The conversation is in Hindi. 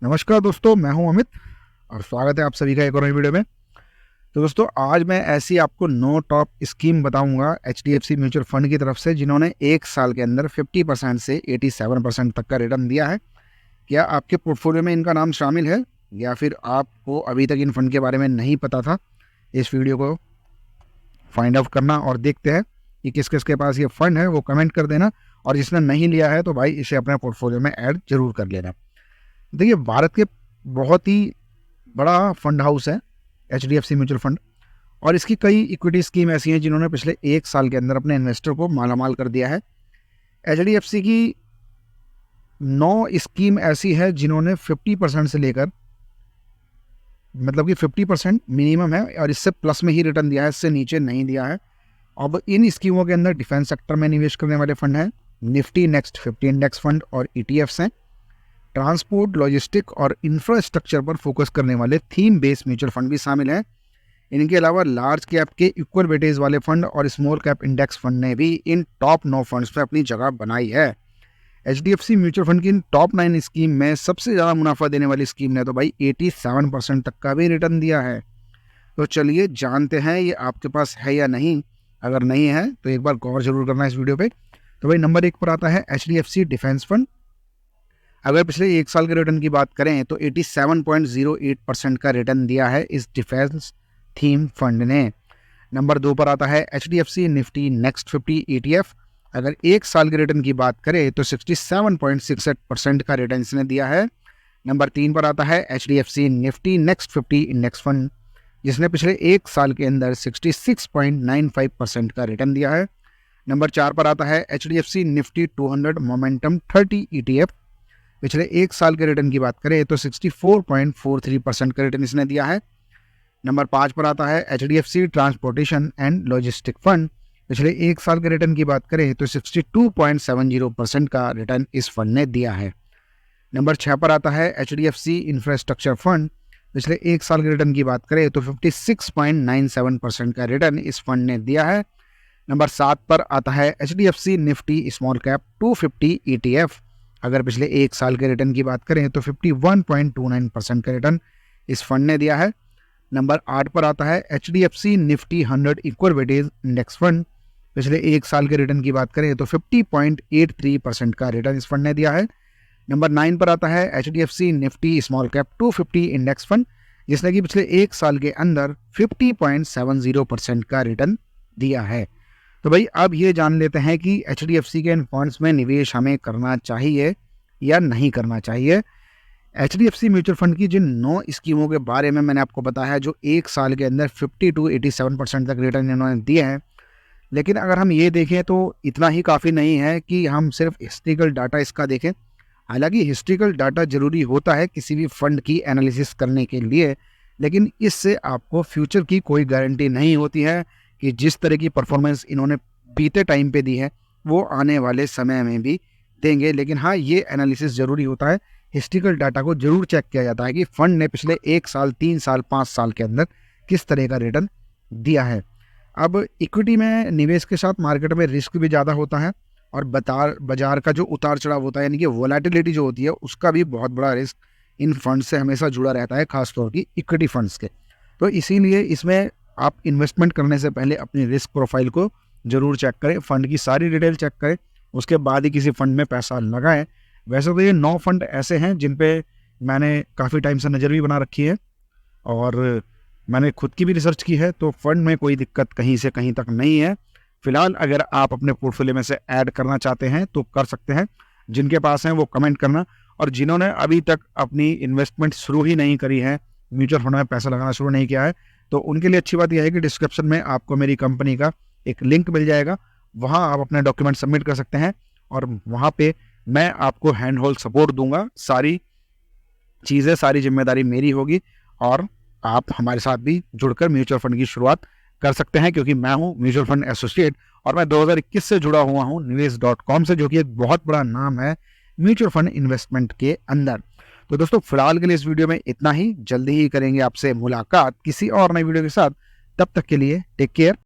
नमस्कार दोस्तों, मैं हूं अमित और स्वागत है आप सभी का एक और नई वीडियो में। तो दोस्तों, आज मैं ऐसी आपको 9 टॉप स्कीम बताऊंगा एचडीएफसी म्यूचुअल फंड की तरफ से, जिन्होंने एक साल के अंदर 50% से 87% तक का रिटर्न दिया है। क्या आपके पोर्टफोलियो में इनका नाम शामिल है या फिर आपको अभी तक इन फंड के बारे में नहीं पता था? इस वीडियो को फाइंड आउट करना और देखते हैं कि किस किस के पास ये फंड है, वो कमेंट कर देना। और जिसने नहीं लिया है तो भाई इसे अपने पोर्टफोलियो में ऐड जरूर कर लेना। देखिए, भारत के बहुत ही बड़ा फंड हाउस है एचडीएफसी म्यूचुअल फंड, और इसकी कई इक्विटी स्कीम ऐसी हैं जिन्होंने पिछले एक साल के अंदर अपने इन्वेस्टर को मालामाल कर दिया है। एचडीएफसी की 9 स्कीम ऐसी है जिन्होंने 50% से लेकर, मतलब कि 50% मिनिमम है और इससे प्लस में ही रिटर्न दिया है, इससे नीचे नहीं दिया है। अब इन स्कीमों के अंदर डिफेंस सेक्टर में निवेश करने वाले फंड हैं, निफ्टी नेक्स्ट 50 इंडेक्स फंड और ईटीएफ्स हैं, ट्रांसपोर्ट, लॉजिस्टिक और इंफ्रास्ट्रक्चर पर फोकस करने वाले थीम बेस्ड म्यूचुअल फंड भी शामिल हैं। इनके अलावा लार्ज कैप के इक्वल वेटेज वाले फंड और स्मॉल कैप इंडेक्स फंड ने भी इन टॉप 9 फंड्स में अपनी जगह बनाई है। एचडीएफसी म्यूचुअल फंड की इन टॉप 9 स्कीम में सबसे ज़्यादा मुनाफा देने वाली स्कीम ने तो भाई 87% तक का भी रिटर्न दिया है। तो चलिए जानते हैं ये आपके पास है या नहीं। अगर नहीं है तो एक बार गौर जरूर करना इस वीडियो पे। तो भाई नंबर 1 पर आता है एचडीएफसी डिफेंस फंड। अगर पिछले एक साल के रिटर्न की बात करें तो 87.08% का रिटर्न दिया है इस डिफेंस थीम फंड ने। नंबर 2 पर आता है एचडीएफसी निफ्टी नेक्स्ट 50 ईटीएफ। अगर एक साल के रिटर्न की बात करें तो 67.68% का रिटर्न इसने दिया है। नंबर 3 पर आता है HDFC Nifty next 50 index fund, जिसने पिछले एक साल के अंदर 66.95% का रिटर्न दिया है। नंबर 4 पर आता है एचडीएफसी निफ्टी 200 मोमेंटम 30 ईटीएफ। पिछले एक साल के रिटर्न की बात करें तो 64.43% का रिटर्न इसने दिया है। नंबर 5 पर आता है HDFC transportation and logistic fund. पिछले एक साल के रिटर्न की बात करें तो 62.70% का रिटर्न इस फंड ने दिया है। नंबर 6 पर आता है एचडीएफसी इंफ्रास्ट्रक्चर फंड। पिछले एक साल के रिटर्न की बात करें तो 56.97% का रिटर्न इस फंड ने दिया है। नंबर 7 पर आता है HDFC Nifty small cap 250 ETF. अगर पिछले एक साल के रिटर्न की बात करें तो 51.29% का रिटर्न इस फंड ने दिया है। नंबर 8 पर आता है HDFC Nifty 100 equal weightage index fund. पिछले एक साल के रिटर्न की बात करें तो 50.83% का रिटर्न इस फंड ने दिया है। नंबर 9 पर आता है HDFC Nifty small cap 250 index fund, जिसने कि पिछले एक साल के अंदर 50.70% का रिटर्न दिया है। तो भाई अब ये जान लेते हैं कि एचडीएफसी के इन फंड्स में निवेश हमें करना चाहिए या नहीं करना चाहिए। एचडीएफसी म्यूचुअल फंड की जिन 9 स्कीमों के बारे में मैंने आपको बताया, जो एक साल के अंदर 50 to 87% तक रिटर्न इन्होंने दिए हैं, लेकिन अगर हम ये देखें तो इतना ही काफ़ी नहीं है कि हम सिर्फ हिस्ट्रिकल डाटा इसका देखें। हालांकि हिस्ट्रिकल डाटा ज़रूरी होता है किसी भी फंड की एनालिसिस करने के लिए, लेकिन इससे आपको फ्यूचर की कोई गारंटी नहीं होती है कि जिस तरह की परफॉर्मेंस इन्होंने बीते टाइम पे दी है वो आने वाले समय में भी देंगे। लेकिन हाँ, ये एनालिसिस ज़रूरी होता है, हिस्ट्रिकल डाटा को ज़रूर चेक किया जाता है कि फ़ंड ने पिछले 1 साल, 3 साल, 5 साल के अंदर किस तरह का रिटर्न दिया है। अब इक्विटी में निवेश के साथ मार्केट में रिस्क भी ज़्यादा होता है और बाजार का जो उतार चढ़ाव होता है, यानी कि वोलेटिलिटी जो होती है, उसका भी बहुत बड़ा रिस्क इन फंड से हमेशा जुड़ा रहता है, खासतौर की इक्विटी फंड्स के। तो इसीलिए इसमें आप इन्वेस्टमेंट करने से पहले अपनी रिस्क प्रोफाइल को ज़रूर चेक करें, फ़ंड की सारी डिटेल चेक करें, उसके बाद ही किसी फंड में पैसा लगाएं। वैसे तो ये 9 फंड ऐसे हैं जिन पे मैंने काफ़ी टाइम से नज़र भी बना रखी है और मैंने खुद की भी रिसर्च की है, तो फंड में कोई दिक्कत कहीं से कहीं तक नहीं है। फिलहाल अगर आप अपने पोर्टफोलियो में से ऐड करना चाहते हैं तो कर सकते हैं। जिनके पास हैं वो कमेंट करना, और जिन्होंने अभी तक अपनी इन्वेस्टमेंट शुरू ही नहीं करी है, म्यूचुअल फंड में पैसा लगाना शुरू नहीं किया है, तो उनके लिए अच्छी बात यह है कि डिस्क्रिप्शन में आपको मेरी कंपनी का एक लिंक मिल जाएगा। वहाँ आप अपने डॉक्यूमेंट सबमिट कर सकते हैं और वहाँ पे मैं आपको हैंड होल्ड सपोर्ट दूंगा। सारी चीज़ें, सारी जिम्मेदारी मेरी होगी और आप हमारे साथ भी जुड़कर म्यूचुअल फंड की शुरुआत कर सकते हैं, क्योंकि मैं हूं म्यूचुअल फंड एसोसिएट और मैं 2021 से जुड़ा हुआ हूं निवेश.com से, जो कि एक बहुत बड़ा नाम है म्यूचुअल फंड इन्वेस्टमेंट के अंदर। तो दोस्तों, फिलहाल के लिए इस वीडियो में इतना ही। जल्दी ही करेंगे आपसे मुलाकात किसी और नई वीडियो के साथ। तब तक के लिए टेक केयर।